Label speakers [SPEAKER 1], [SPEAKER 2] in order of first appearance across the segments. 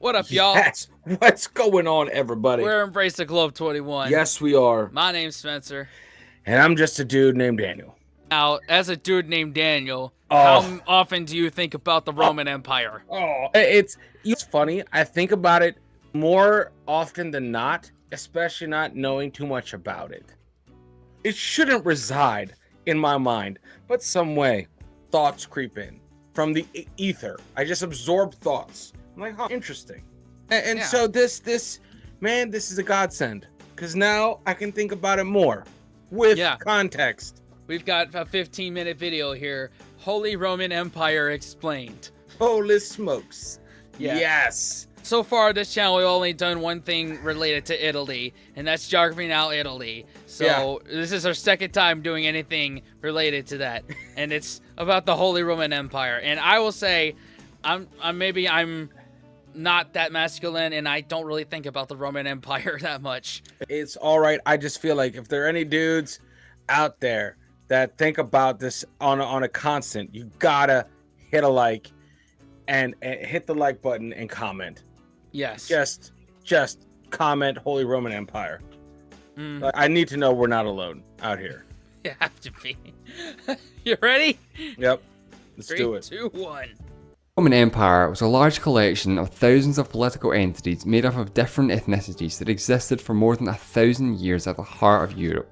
[SPEAKER 1] What up, y'all?
[SPEAKER 2] Yes. What's going on, everybody?
[SPEAKER 1] We're Embrace the Globe 21.
[SPEAKER 2] Yes, we are.
[SPEAKER 1] My name's Spencer.
[SPEAKER 2] And I'm just a dude named Daniel.
[SPEAKER 1] Now, as a dude named Daniel,
[SPEAKER 2] Oh.
[SPEAKER 1] how often do you think about the Roman Empire?
[SPEAKER 2] It's funny. I think about it more often than not, especially not knowing too much about it. It shouldn't reside in my mind, but some way thoughts creep in from the ether. I just absorb thoughts. I'm like, oh, interesting. And
[SPEAKER 1] Yeah.
[SPEAKER 2] so this is a godsend, because now I can think about it more with context.
[SPEAKER 1] We've got a 15-minute video here. Holy Roman Empire Explained.
[SPEAKER 2] Holy smokes.
[SPEAKER 1] Yeah.
[SPEAKER 2] Yes.
[SPEAKER 1] So far, this channel, we've only done one thing related to Italy, and that's Geography Now Italy. So This is our second time doing anything related to that, and it's about the Holy Roman Empire. And I will say, I'm not that masculine, and I don't really think about the Roman Empire that much.
[SPEAKER 2] It's all right. I just feel like if there are any dudes out there that think about this on a constant, you gotta hit a like and hit the like button and comment.
[SPEAKER 1] Yes.
[SPEAKER 2] Just comment Holy Roman Empire. Like, I need to know we're not alone out here.
[SPEAKER 1] You have to be. You ready?
[SPEAKER 2] Yep. Let's do it.
[SPEAKER 1] 3, 2, 1.
[SPEAKER 3] The Roman Empire was a large collection of thousands of political entities made up of different ethnicities that existed for more than 1,000 years at the heart of Europe.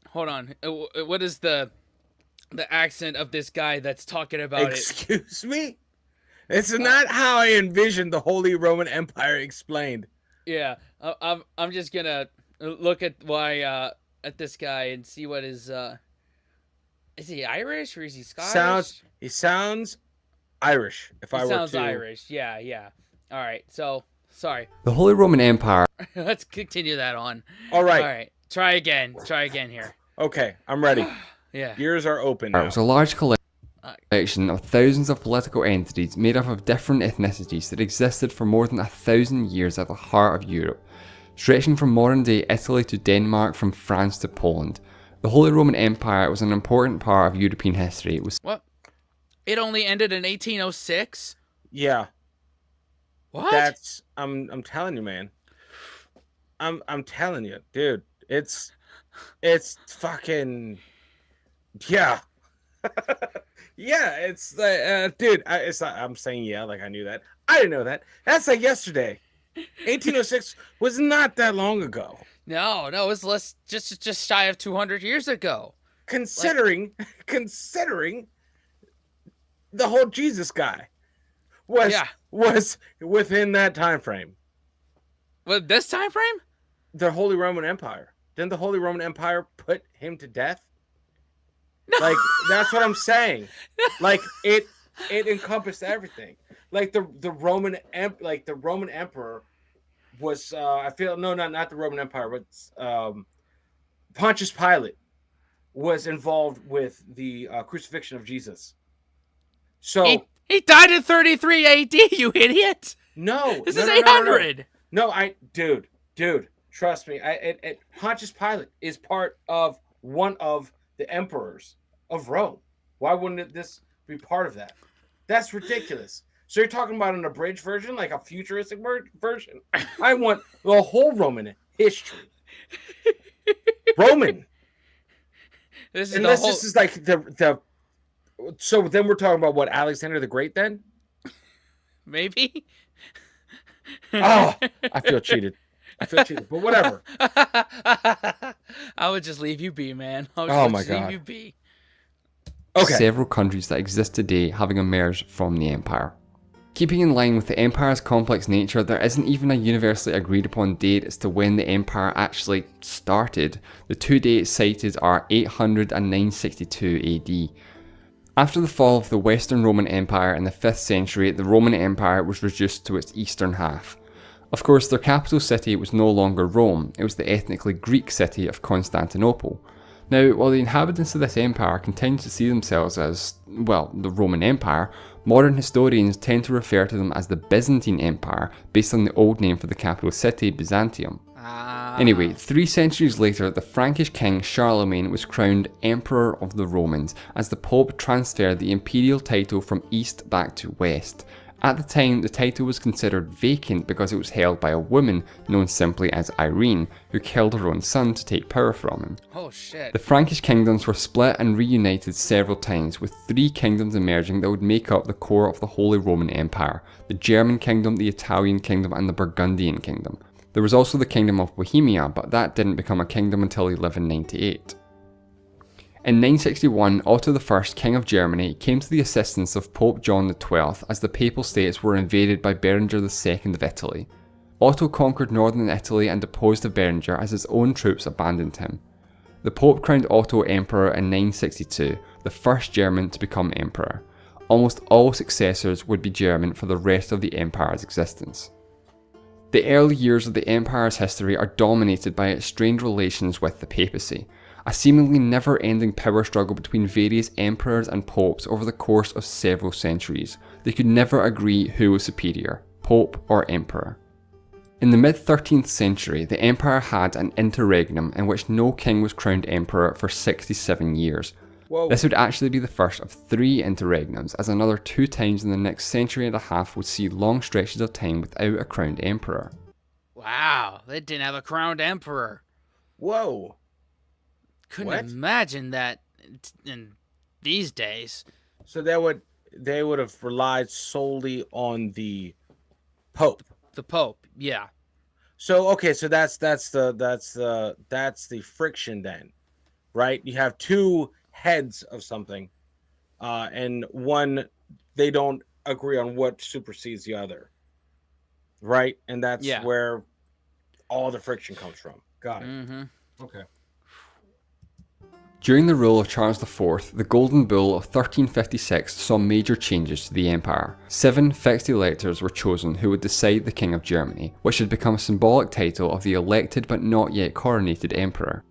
[SPEAKER 1] Hold on. What is the accent of this guy that's talking about
[SPEAKER 2] Excuse me? It's not how I envisioned the Holy Roman Empire explained.
[SPEAKER 1] Yeah, I'm just gonna look at at this guy and see what is he Irish or is he Scottish?
[SPEAKER 2] He sounds Irish. If I were to.
[SPEAKER 1] Sounds Irish. Yeah. All right. So sorry.
[SPEAKER 3] The Holy Roman Empire.
[SPEAKER 1] Let's continue that on.
[SPEAKER 2] All right.
[SPEAKER 1] All right. Try again here.
[SPEAKER 2] Okay, I'm ready.
[SPEAKER 1] Yeah.
[SPEAKER 2] Ears are open now.
[SPEAKER 3] It was a large collection of thousands of political entities made up of different ethnicities that existed for more than 1,000 years at the heart of Europe, stretching from modern-day Italy to Denmark, from France to Poland. The Holy Roman Empire was an important part of European history. It was
[SPEAKER 1] What? It only ended in 1806?
[SPEAKER 2] Yeah.
[SPEAKER 1] What?
[SPEAKER 2] I'm telling you, man. I'm telling you, dude. It's fucking yeah. Yeah, it's like dude, I'm saying yeah like I knew that. I didn't know that. That's like yesterday. 1806 was not that long ago.
[SPEAKER 1] No, it was just shy of 200 years ago.
[SPEAKER 2] Considering the whole Jesus guy was within that time frame.
[SPEAKER 1] With this time frame?
[SPEAKER 2] The Holy Roman Empire. Didn't the Holy Roman Empire put him to death?
[SPEAKER 1] No.
[SPEAKER 2] Like, that's what I'm saying. Like, it encompassed everything. Like the Roman Emperor was not the Roman Empire, but Pontius Pilate was involved with the crucifixion of Jesus. So
[SPEAKER 1] he died in 33 AD, you idiot.
[SPEAKER 2] No.
[SPEAKER 1] This is 800.
[SPEAKER 2] No, dude, trust me. Pontius Pilate is part of one of the emperors of Rome. Why wouldn't this be part of that? That's ridiculous. So you're talking about an abridged version, like a futuristic version? I want the whole Roman history. Roman. This is like the. So then we're talking about what, Alexander the Great then?
[SPEAKER 1] Maybe.
[SPEAKER 2] Oh, I feel cheated. But whatever.
[SPEAKER 1] I would just leave you be, man.
[SPEAKER 2] Leave
[SPEAKER 1] you be.
[SPEAKER 2] Okay.
[SPEAKER 3] Several countries that exist today having emerged from the empire. Keeping in line with the empire's complex nature, there isn't even a universally agreed upon date as to when the empire actually started. The two dates cited are 800 and 962 AD. After the fall of the Western Roman Empire in the 5th century, the Roman Empire was reduced to its eastern half. Of course, their capital city was no longer Rome, it was the ethnically Greek city of Constantinople. Now, while the inhabitants of this empire continue to see themselves as, well, the Roman Empire, modern historians tend to refer to them as the Byzantine Empire, based on the old name for the capital city, Byzantium. Anyway, 3 centuries later, the Frankish king Charlemagne was crowned Emperor of the Romans, as the Pope transferred the imperial title from east back to west. At the time, the title was considered vacant because it was held by a woman known simply as Irene, who killed her own son to take power from him.
[SPEAKER 1] Oh shit.
[SPEAKER 3] The Frankish kingdoms were split and reunited several times, with 3 kingdoms emerging that would make up the core of the Holy Roman Empire: the German kingdom, the Italian kingdom, and the Burgundian kingdom. There was also the kingdom of Bohemia, but that didn't become a kingdom until 1198. In 961, Otto I, King of Germany, came to the assistance of Pope John XII as the Papal States were invaded by Berenger II of Italy. Otto conquered northern Italy and deposed of Berenger as his own troops abandoned him. The Pope crowned Otto Emperor in 962, the first German to become Emperor. Almost all successors would be German for the rest of the Empire's existence. The early years of the Empire's history are dominated by its strained relations with the papacy, a seemingly never-ending power struggle between various emperors and popes over the course of several centuries. They could never agree who was superior, pope or emperor. In the mid-13th century, the empire had an interregnum in which no king was crowned emperor for 67 years.
[SPEAKER 2] Whoa.
[SPEAKER 3] This would actually be the first of 3 interregnums, as another 2 times in the next century and a half would see long stretches of time without a crowned emperor.
[SPEAKER 1] Wow, they didn't have a crowned emperor.
[SPEAKER 2] Whoa.
[SPEAKER 1] Couldn't
[SPEAKER 2] What?
[SPEAKER 1] imagine that in these days.
[SPEAKER 2] So they would have relied solely on the Pope.
[SPEAKER 1] The Pope, yeah.
[SPEAKER 2] So okay, so that's the friction then, right? You have 2 heads of something, and one they don't agree on what supersedes the other, right? And that's where all the friction comes from. Got it.
[SPEAKER 1] Mm-hmm.
[SPEAKER 2] Okay.
[SPEAKER 3] During the rule of Charles IV, the Golden Bull of 1356 saw major changes to the empire. 7 fixed electors were chosen who would decide the King of Germany, which had become a symbolic title of the elected but not yet coronated emperor.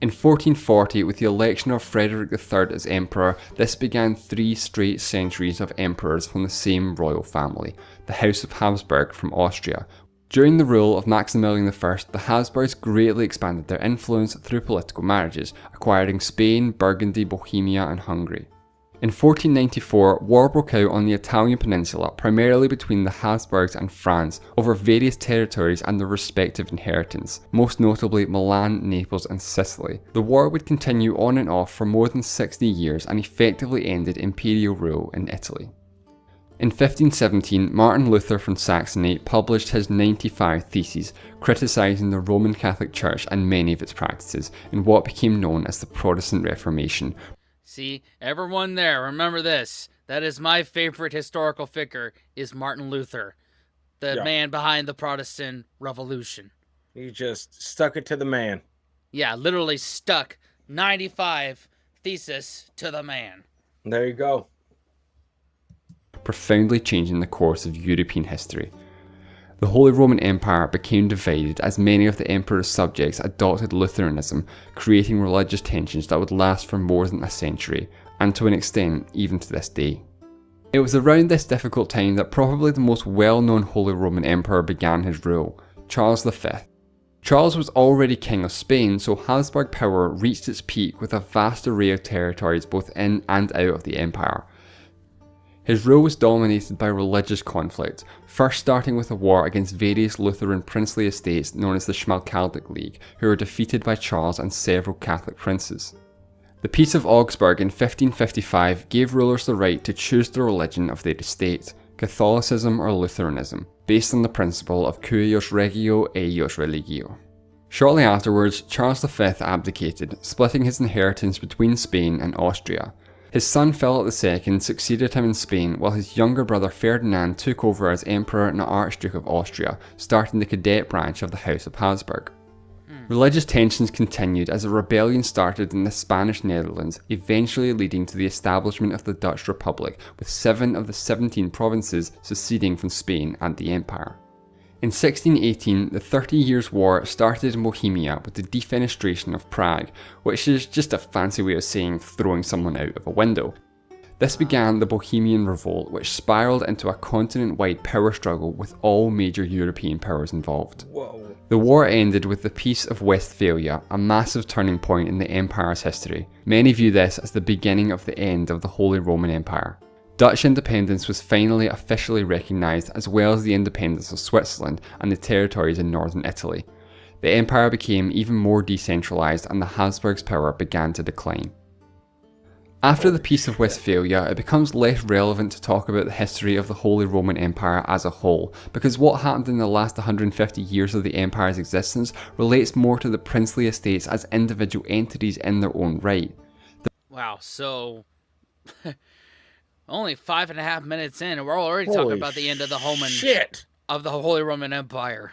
[SPEAKER 3] In 1440, with the election of Frederick III as emperor, this began 3 straight centuries of emperors from the same royal family, the House of Habsburg from Austria. During the rule of Maximilian I, the Habsburgs greatly expanded their influence through political marriages, acquiring Spain, Burgundy, Bohemia and Hungary. In 1494, war broke out on the Italian peninsula, primarily between the Habsburgs and France, over various territories and their respective inheritance, most notably Milan, Naples and Sicily. The war would continue on and off for more than 60 years and effectively ended imperial rule in Italy. In 1517, Martin Luther from Saxony published his 95 Theses, criticising the Roman Catholic Church and many of its practices in what became known as the Protestant Reformation.
[SPEAKER 1] See, everyone there, remember this. That is my favorite historical figure, is Martin Luther, the man behind the Protestant Revolution.
[SPEAKER 2] You just stuck it to the man.
[SPEAKER 1] Yeah, literally stuck 95 Theses to the man.
[SPEAKER 2] There you go.
[SPEAKER 3] Profoundly changing the course of European history. The Holy Roman Empire became divided as many of the emperor's subjects adopted Lutheranism, creating religious tensions that would last for more than a century, and to an extent, even to this day. It was around this difficult time that probably the most well-known Holy Roman Emperor began his rule, Charles V. Charles was already King of Spain, so Habsburg power reached its peak with a vast array of territories both in and out of the empire. His rule was dominated by religious conflict, first starting with a war against various Lutheran princely estates known as the Schmalkaldic League, who were defeated by Charles and several Catholic princes. The Peace of Augsburg in 1555 gave rulers the right to choose the religion of their estate, Catholicism or Lutheranism, based on the principle of cuius regio, eius religio. Shortly afterwards, Charles V abdicated, splitting his inheritance between Spain and Austria. His son Philip II succeeded him in Spain, while his younger brother Ferdinand took over as Emperor and Archduke of Austria, starting the cadet branch of the House of Habsburg. Religious tensions continued as a rebellion started in the Spanish Netherlands, eventually leading to the establishment of the Dutch Republic, with 7 of the 17 provinces seceding from Spain and the Empire. In 1618, the 30 Years' War started in Bohemia with the defenestration of Prague, which is just a fancy way of saying throwing someone out of a window. This began the Bohemian Revolt, which spiraled into a continent-wide power struggle with all major European powers involved.
[SPEAKER 2] Whoa.
[SPEAKER 3] The war ended with the Peace of Westphalia, a massive turning point in the Empire's history. Many view this as the beginning of the end of the Holy Roman Empire. Dutch independence was finally officially recognised, as well as the independence of Switzerland and the territories in northern Italy. The empire became even more decentralised and the Habsburgs' power began to decline. After the Peace of Westphalia, it becomes less relevant to talk about the history of the Holy Roman Empire as a whole, because what happened in the last 150 years of the empire's existence relates more to the princely estates as individual entities in their own right.
[SPEAKER 1] Wow, so only 5.5 minutes in, and we're already talking about the end of the Holy Roman Empire.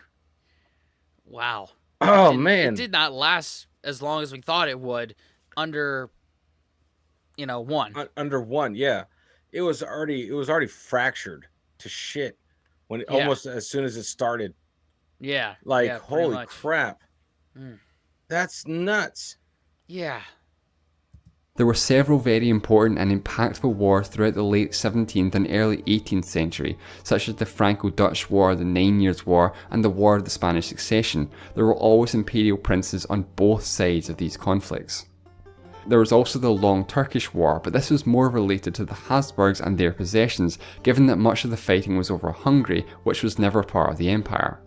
[SPEAKER 1] Wow.
[SPEAKER 2] Oh, man.
[SPEAKER 1] It did not last as long as we thought it would under, one.
[SPEAKER 2] Under one, yeah. It was already fractured to shit when almost as soon as it started.
[SPEAKER 1] Yeah.
[SPEAKER 2] Like,
[SPEAKER 1] yeah,
[SPEAKER 2] holy crap. That's nuts.
[SPEAKER 1] Yeah.
[SPEAKER 3] There were several very important and impactful wars throughout the late 17th and early 18th century, such as the Franco-Dutch War, the 9 Years' War, and the War of the Spanish Succession. There were always imperial princes on both sides of these conflicts. There was also the Long Turkish War, but this was more related to the Habsburgs and their possessions, given that much of the fighting was over Hungary, which was never part of the empire.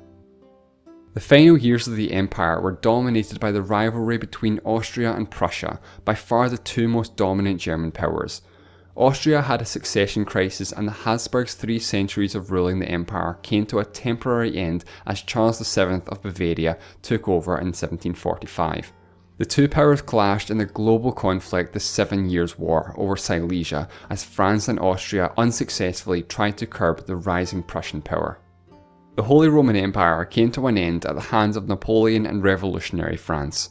[SPEAKER 3] The final years of the empire were dominated by the rivalry between Austria and Prussia, by far the two most dominant German powers. Austria had a succession crisis, and the Habsburgs' 3 centuries of ruling the empire came to a temporary end as Charles VII of Bavaria took over in 1745. The two powers clashed in the global conflict, the 7 Years' War, over Silesia, as France and Austria unsuccessfully tried to curb the rising Prussian power. The Holy Roman Empire came to an end at the hands of Napoleon and revolutionary France.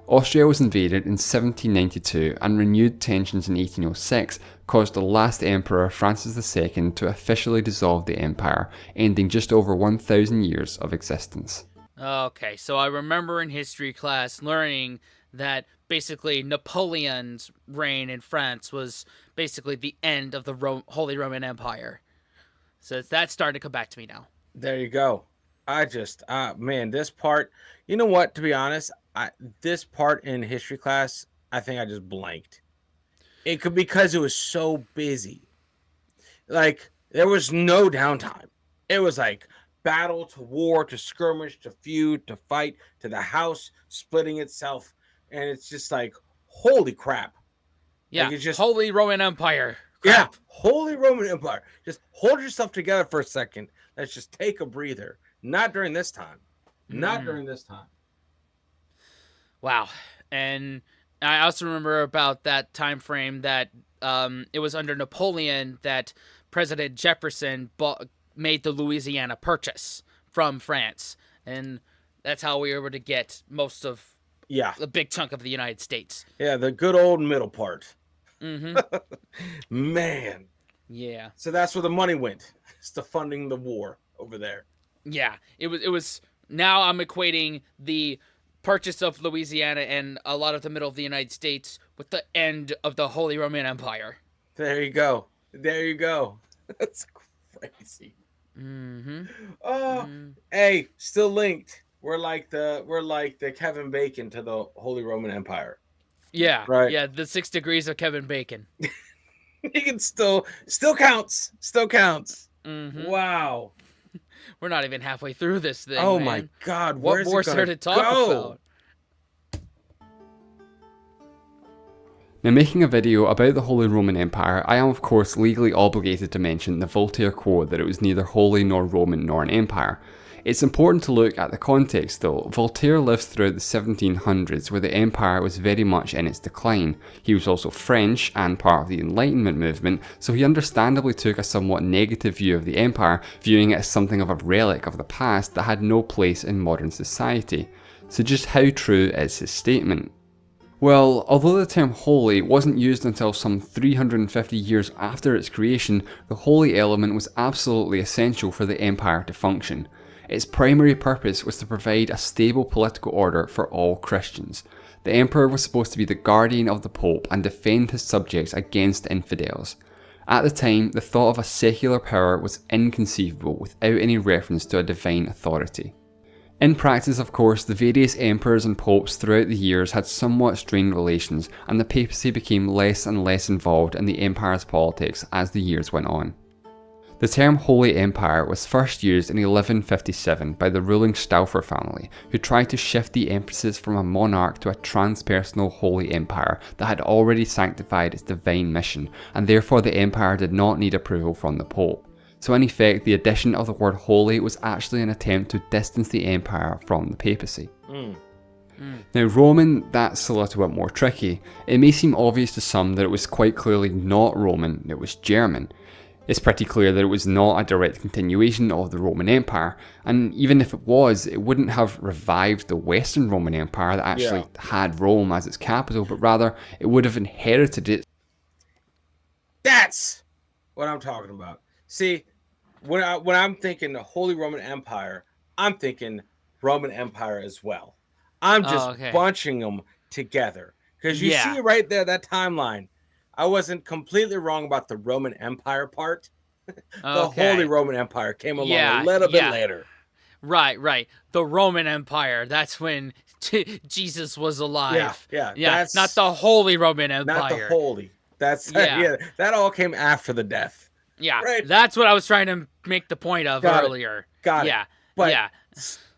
[SPEAKER 3] Austria was invaded in 1792, and renewed tensions in 1806 caused the last emperor, Francis II, to officially dissolve the empire, ending just over 1,000 years of existence.
[SPEAKER 1] Okay, so I remember in history class learning that basically Napoleon's reign in France was basically the end of the Holy Roman Empire. So that's starting to come back to me now.
[SPEAKER 2] There you go. I just, man, this part, you know what, to be honest, this part in history class, I think I just blanked. It could, because it was so busy. Like, there was no downtime. It was like battle to war to skirmish to feud to fight to the house splitting itself. And it's just like, holy crap.
[SPEAKER 1] Yeah,
[SPEAKER 2] like, it's just,
[SPEAKER 1] Holy Roman Empire.
[SPEAKER 2] Crap. Yeah, Holy Roman Empire. Just hold yourself together for a second. Let's just take a breather. Not during this time. Not during this time.
[SPEAKER 1] Wow. And I also remember about that time frame that it was under Napoleon that President Jefferson made the Louisiana Purchase from France. And that's how we were able to get most of the big chunk of the United States.
[SPEAKER 2] Yeah, the good old middle part.
[SPEAKER 1] Mm-hmm.
[SPEAKER 2] Man.
[SPEAKER 1] Yeah.
[SPEAKER 2] So that's where the money went. It's to funding the war over there.
[SPEAKER 1] Yeah. It was now I'm equating the purchase of Louisiana and a lot of the middle of the United States with the end of the Holy Roman Empire.
[SPEAKER 2] There you go. There you go. That's crazy.
[SPEAKER 1] Mm-hmm.
[SPEAKER 2] Oh, hey, still linked. We're like the Kevin Bacon to the Holy Roman Empire.
[SPEAKER 1] Yeah.
[SPEAKER 2] Right.
[SPEAKER 1] Yeah, the 6 degrees of Kevin Bacon.
[SPEAKER 2] He can still counts. Still counts.
[SPEAKER 1] Mm-hmm.
[SPEAKER 2] Wow.
[SPEAKER 1] We're not even halfway through this thing.
[SPEAKER 2] Oh
[SPEAKER 1] man.
[SPEAKER 2] my God!
[SPEAKER 1] What more is there to talk about?
[SPEAKER 3] Now, making a video about the Holy Roman Empire, I am of course legally obligated to mention the Voltaire quote that it was neither holy nor Roman nor an empire. It's important to look at the context though. Voltaire lived throughout the 1700s where the empire was very much in its decline. He was also French and part of the Enlightenment movement, so he understandably took a somewhat negative view of the empire, viewing it as something of a relic of the past that had no place in modern society. So just how true is his statement? Well, although the term holy wasn't used until some 350 years after its creation, the holy element was absolutely essential for the empire to function. Its primary purpose was to provide a stable political order for all Christians. The emperor was supposed to be the guardian of the Pope and defend his subjects against infidels. At the time, the thought of a secular power was inconceivable without any reference to a divine authority. In practice, of course, the various emperors and popes throughout the years had somewhat strained relations, and the papacy became less and less involved in the empire's politics as the years went on. The term Holy Empire was first used in 1157 by the ruling Stauffer family, who tried to shift the emphasis from a monarch to a transpersonal Holy Empire that had already sanctified its divine mission, and therefore the empire did not need approval from the Pope. So in effect, the addition of the word holy was actually an attempt to distance the empire from the papacy. Now Roman, that's a little bit more tricky. It may seem obvious to some that it was quite clearly not Roman, it was German. It's pretty clear that it was not a direct continuation of the Roman Empire, and even if it was, it wouldn't have revived the Western Roman Empire that actually had Rome as its capital, but rather it would have inherited it.
[SPEAKER 2] That's what I'm talking about. See, when I'm thinking the Holy Roman Empire, I'm thinking Roman Empire as well. I'm just bunching them together because you see right there that timeline. I wasn't completely wrong about the Roman Empire part. The Holy Roman Empire came along a little bit later.
[SPEAKER 1] Right. The Roman Empire. That's when Jesus was alive. Yeah. That's not the Holy Roman Empire.
[SPEAKER 2] Not the Holy. That's that all came after the death.
[SPEAKER 1] Yeah, right. That's what I was trying to make the point of earlier.
[SPEAKER 2] Got it. But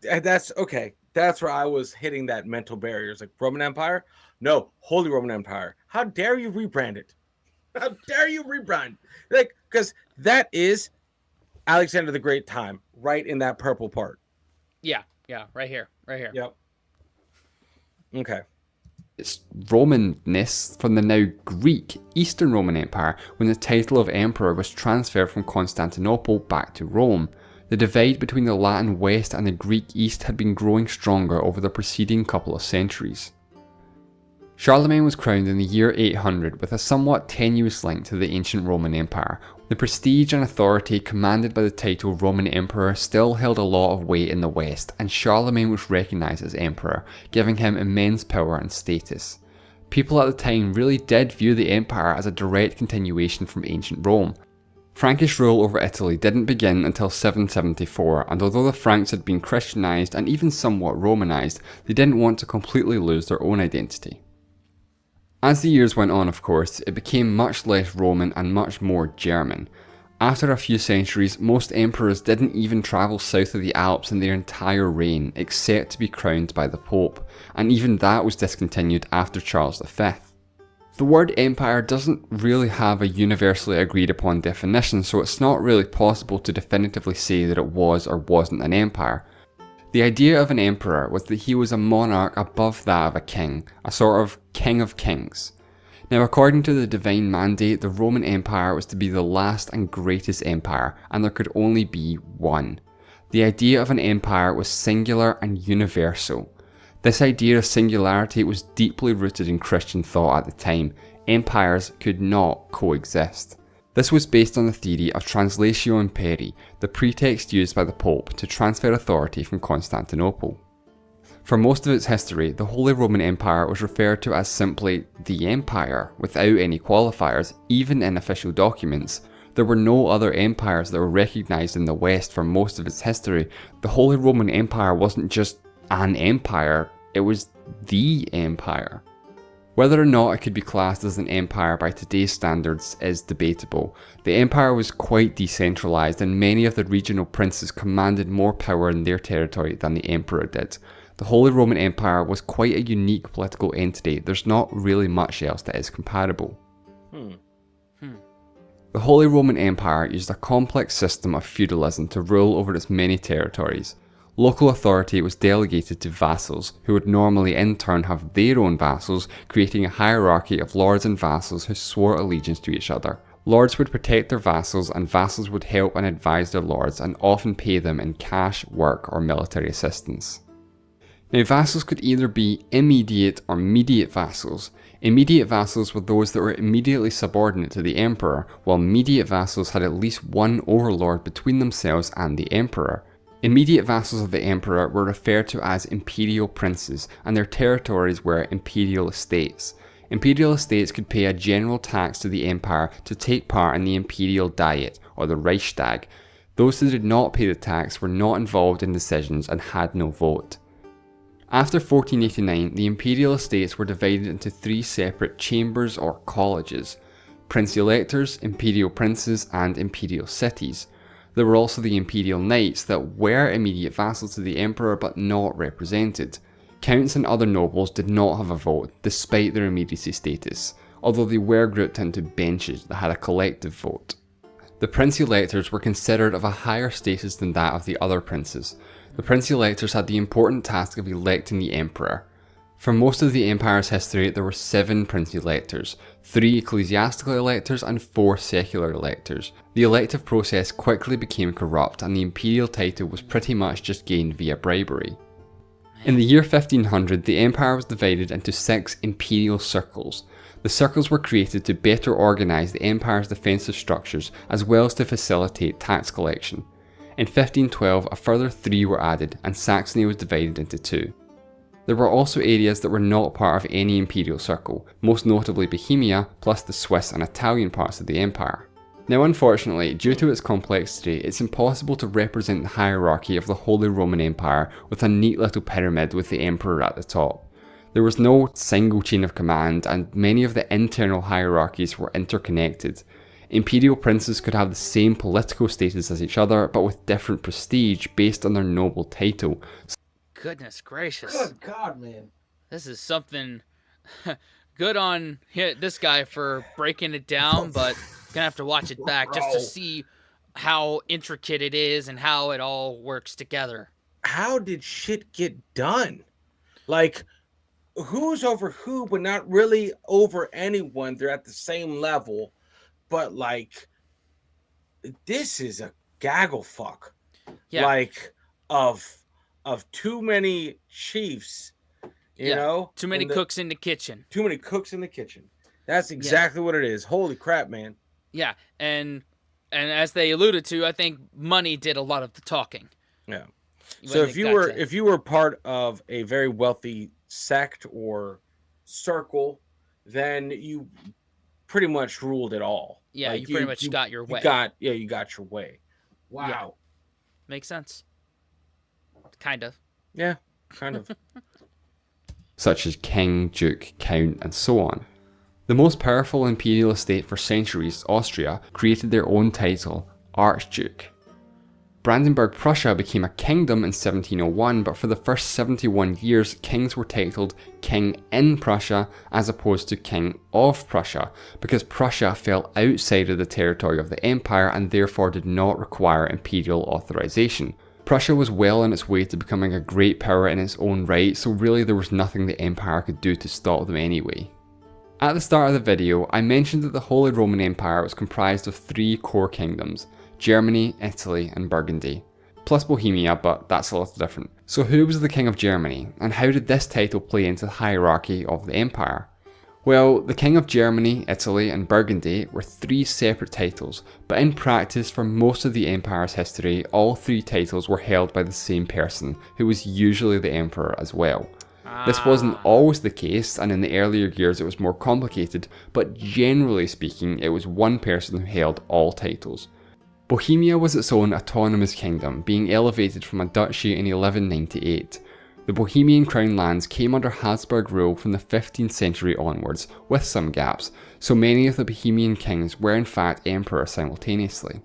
[SPEAKER 2] that's okay. That's where I was hitting that mental barrier. It's like Roman Empire? No, Holy Roman Empire. How dare you rebrand it? How dare you rebrand? Like, because that is Alexander the Great time, right in that purple part.
[SPEAKER 1] Yeah, right here.
[SPEAKER 2] Yep. Okay.
[SPEAKER 3] Its Romanness from the now Greek Eastern Roman Empire when the title of emperor was transferred from Constantinople back to Rome. The divide between the Latin West and the Greek East had been growing stronger over the preceding couple of centuries. Charlemagne was crowned in the year 800 with a somewhat tenuous link to the ancient Roman Empire. The prestige and authority commanded by the title Roman Emperor still held a lot of weight in the West, and Charlemagne was recognised as emperor, giving him immense power and status. People at the time really did view the empire as a direct continuation from ancient Rome. Frankish rule over Italy didn't begin until 774, and although the Franks had been Christianised and even somewhat Romanised, they didn't want to completely lose their own identity. As the years went on, of course, it became much less Roman and much more German. After a few centuries, most emperors didn't even travel south of the Alps in their entire reign, except to be crowned by the Pope, and even that was discontinued after Charles V. The word empire doesn't really have a universally agreed upon definition, so it's not really possible to definitively say that it was or wasn't an empire. The idea of an emperor was that he was a monarch above that of a king, a sort of king of kings. Now, according to the divine mandate, the Roman Empire was to be the last and greatest empire, and there could only be one. The idea of an empire was singular and universal. This idea of singularity was deeply rooted in Christian thought at the time. Empires could not coexist. This was based on the theory of translatio imperii, the pretext used by the Pope to transfer authority from Constantinople. For most of its history, the Holy Roman Empire was referred to as simply the Empire, without any qualifiers, even in official documents. There were no other empires that were recognised in the West for most of its history. The Holy Roman Empire wasn't just an empire, it was the empire. Whether or not it could be classed as an empire by today's standards is debatable. The empire was quite decentralised, and many of the regional princes commanded more power in their territory than the emperor did. The Holy Roman Empire was quite a unique political entity. There's not really much else that is comparable. The Holy Roman Empire used a complex system of feudalism to rule over its many territories. Local authority was delegated to vassals, who would normally in turn have their own vassals, creating a hierarchy of lords and vassals who swore allegiance to each other. Lords would protect their vassals, and vassals would help and advise their lords, and often pay them in cash, work, or military assistance. Now, vassals could either be immediate or mediate vassals. Immediate vassals were those that were immediately subordinate to the emperor, while mediate vassals had at least one overlord between themselves and the emperor. Immediate vassals of the emperor were referred to as imperial princes, and their territories were imperial estates. Imperial estates could pay a general tax to the empire to take part in the imperial diet, or the Reichstag. Those who did not pay the tax were not involved in decisions and had no vote. After 1489, the imperial estates were divided into 3 separate chambers or colleges: prince-electors, imperial princes, and imperial cities. There were also the imperial knights that were immediate vassals to the emperor but not represented. Counts and other nobles did not have a vote despite their immediacy status, although they were grouped into benches that had a collective vote. The prince-electors were considered of a higher status than that of the other princes. The prince-electors had the important task of electing the emperor. For most of the empire's history, there were 7 prince-electors, 3 ecclesiastical electors and 4 secular electors. The elective process quickly became corrupt and the imperial title was pretty much just gained via bribery. In the year 1500, the empire was divided into 6 imperial circles. The circles were created to better organise the empire's defensive structures as well as to facilitate tax collection. In 1512, a further 3 were added and Saxony was divided into 2. There were also areas that were not part of any imperial circle, most notably Bohemia, plus the Swiss and Italian parts of the empire. Now unfortunately, due to its complexity, it's impossible to represent the hierarchy of the Holy Roman Empire with a neat little pyramid with the emperor at the top. There was no single chain of command, and many of the internal hierarchies were interconnected. Imperial princes could have the same political status as each other, but with different prestige based on their noble title.
[SPEAKER 1] Goodness gracious.
[SPEAKER 2] Good God, man.
[SPEAKER 1] This is something good on this guy for breaking it down, but gonna have to watch it back just to see how intricate it is and how it all works together.
[SPEAKER 2] How did shit get done? Like, who's over who, but not really over anyone. They're at the same level, but like, this is a gaggle fuck.
[SPEAKER 1] Yeah.
[SPEAKER 2] Like, of too many chiefs, you know?
[SPEAKER 1] Too many cooks in the kitchen.
[SPEAKER 2] Too many cooks in the kitchen. That's exactly what it is. Holy crap, man.
[SPEAKER 1] Yeah, and as they alluded to, I think money did a lot of the talking.
[SPEAKER 2] Yeah. So if you were part of a very wealthy sect or circle, then you pretty much ruled it all.
[SPEAKER 1] Yeah,
[SPEAKER 2] like
[SPEAKER 1] you pretty much got your way.
[SPEAKER 2] You got your way. Wow.
[SPEAKER 1] Yeah. Makes sense. Kind of.
[SPEAKER 2] Yeah, kind of.
[SPEAKER 3] Such as king, duke, count, and so on. The most powerful imperial estate for centuries, Austria, created their own title, Archduke. Brandenburg Prussia became a kingdom in 1701, but for the first 71 years, kings were titled King in Prussia as opposed to King of Prussia, because Prussia fell outside of the territory of the empire and therefore did not require imperial authorization. Prussia was well on its way to becoming a great power in its own right, so really there was nothing the empire could do to stop them anyway. At the start of the video, I mentioned that the Holy Roman Empire was comprised of 3 core kingdoms: Germany, Italy, and Burgundy. Plus Bohemia, but that's a little different. So who was the King of Germany, and how did this title play into the hierarchy of the empire? Well, the King of Germany, Italy, and Burgundy were 3 separate titles, but in practice for most of the empire's history, all 3 titles were held by the same person, who was usually the emperor as well. This wasn't always the case, and in the earlier years it was more complicated, but generally speaking it was one person who held all titles. Bohemia was its own autonomous kingdom, being elevated from a duchy in 1198. The Bohemian crown lands came under Habsburg rule from the 15th century onwards, with some gaps, so many of the Bohemian kings were in fact emperor simultaneously.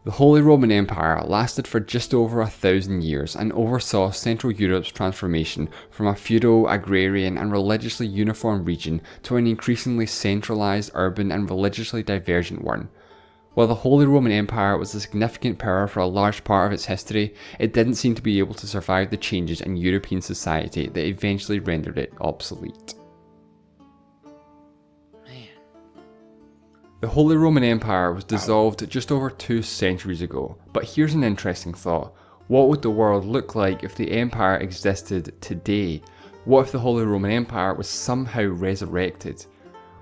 [SPEAKER 3] The Holy Roman Empire lasted for just over 1,000 years and oversaw Central Europe's transformation from a feudal, agrarian and religiously uniform region to an increasingly centralised, urban and religiously divergent one. While the Holy Roman Empire was a significant power for a large part of its history, it didn't seem to be able to survive the changes in European society that eventually rendered it obsolete. The Holy Roman Empire was dissolved just over 2 centuries ago, but here's an interesting thought. What would the world look like if the empire existed today? What if the Holy Roman Empire was somehow resurrected?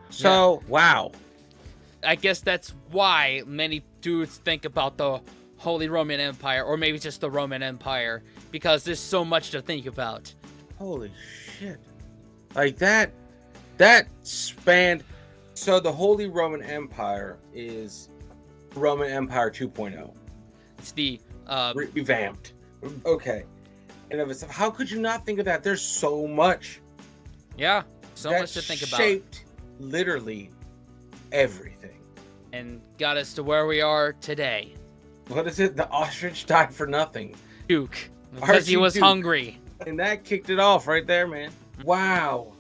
[SPEAKER 2] So, wow.
[SPEAKER 1] I guess that's why many dudes think about the Holy Roman Empire, or maybe just the Roman Empire, because there's so much to think about.
[SPEAKER 2] Holy shit. Like that spanned. So the Holy Roman Empire is Roman Empire 2.0.
[SPEAKER 1] It's the
[SPEAKER 2] revamped. Okay. And of itself, how could you not think of that? There's so much.
[SPEAKER 1] Yeah, so
[SPEAKER 2] that
[SPEAKER 1] much to think about.
[SPEAKER 2] Shaped literally everything.
[SPEAKER 1] And got us to where we are today.
[SPEAKER 2] What is it? The ostrich died for nothing.
[SPEAKER 1] Duke. Because he was
[SPEAKER 2] Archie Duke.
[SPEAKER 1] hungry.
[SPEAKER 2] And that kicked it off right there, man. Wow.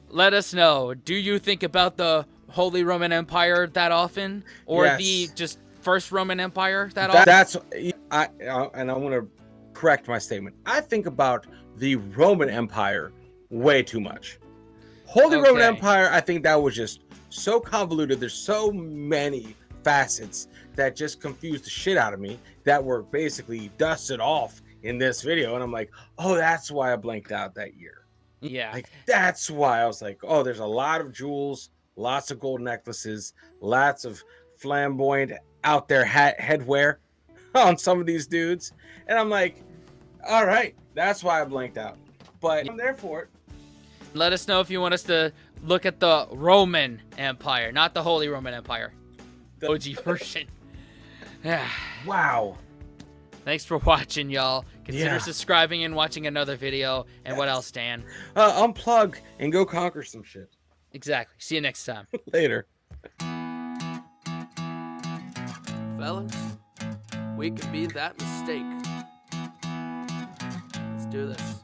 [SPEAKER 1] Let us know. Do you think about the Holy Roman Empire that often? Or
[SPEAKER 2] Yes.
[SPEAKER 1] the just First Roman Empire that often?
[SPEAKER 2] That's and I want to correct my statement. I think about the Roman Empire way too much. Holy Roman
[SPEAKER 1] Okay.
[SPEAKER 2] Empire, I think that was just so convoluted. There's so many facets that just confused the shit out of me that were basically dusted off in this video. And I'm like, oh, that's why I blanked out that year.
[SPEAKER 1] Yeah.
[SPEAKER 2] Like, that's why I was like, oh, there's a lot of jewels, lots of gold necklaces, lots of flamboyant out there headwear on some of these dudes. And I'm like, all right, that's why I blanked out. But I'm there for it.
[SPEAKER 1] Let us know if you want us to look at the Roman Empire, not the Holy Roman Empire. The OG version.
[SPEAKER 2] Wow.
[SPEAKER 1] Thanks for watching, y'all. Consider
[SPEAKER 2] Yeah.
[SPEAKER 1] subscribing and watching another video. And what else, Dan?
[SPEAKER 2] Unplug and go conquer some shit.
[SPEAKER 1] Exactly. See you next time.
[SPEAKER 2] Later.
[SPEAKER 1] Fellas, we could be that mistake. Let's do this.